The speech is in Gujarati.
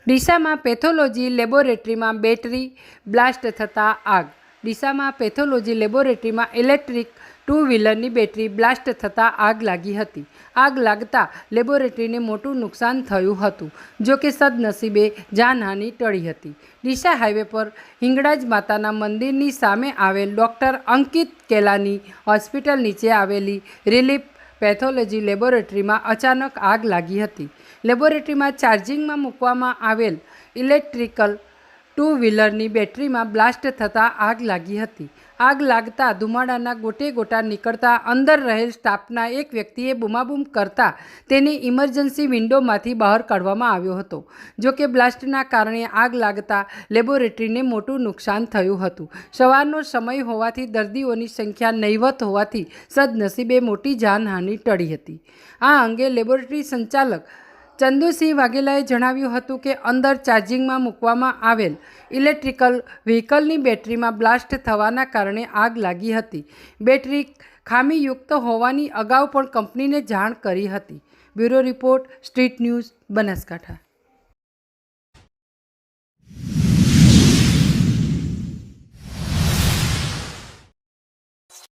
ડીસામાં પેથોલોજી લેબોરેટરીમાં બેટરી બ્લાસ્ટ થતાં આગ. ડીસામાં પેથોલોજી લેબોરેટરીમાં ઇલેક્ટ્રિક ટુ વ્હીલરની બેટરી બ્લાસ્ટ થતાં આગ લાગી હતી. આગ લાગતા લેબોરેટરીને મોટું નુકસાન થયું હતું. જોકે સદનસીબે જાનહાનિ ટળી હતી. ડીસા હાઈવે પર હિંગળાજ માતાના મંદિરની સામે આવેલ ડૉક્ટર અંકિત કેલાની હોસ્પિટલ નીચે આવેલી રિલીફ પેથોલોજી લેબોરેટરીમાં અચાનક આગ લાગી હતી. લેબોરેટરીમાં ચાર્જિંગમાં મૂકવામાં આવેલ ઇલેક્ટ્રિકલ ટુ વ્હીલરની બેટરીમાં બ્લાસ્ટ થતાં આગ લાગી હતી. આગ લાગતા ધુમાડાના ગોટે ગોટા નીકળતા અંદર રહેલ સ્ટાફના એક વ્યક્તિએ બૂમાબૂમ કરતા તેને ઇમરજન્સી વિન્ડોમાંથી બહાર કાઢવામાં આવ્યો હતો. જોકે બ્લાસ્ટના કારણે આગ લાગતા લેબોરેટરીને મોટું નુકસાન થયું હતું. સવારનો સમય હોવાથી દર્દીઓની સંખ્યા નહિવત હોવાથી સદનસીબે મોટી જાનહાનિ ટળી હતી. આ અંગે લેબોરેટરી સંચાલક ચંદુસિંહ વાઘેલાએ જણાવ્યું હતું કે અંદર ચાર્જિંગમાં મૂકવામાં આવેલ ઇલેક્ટ્રિકલ વ્હીકલની બેટરીમાં બ્લાસ્ટ થવાના કારણે આગ લાગી હતી. બેટરી ખામીયુક્ત હોવાની અગાઉ પણ કંપનીને જાણ કરી હતી. Bureau report, street news, Banaskantha.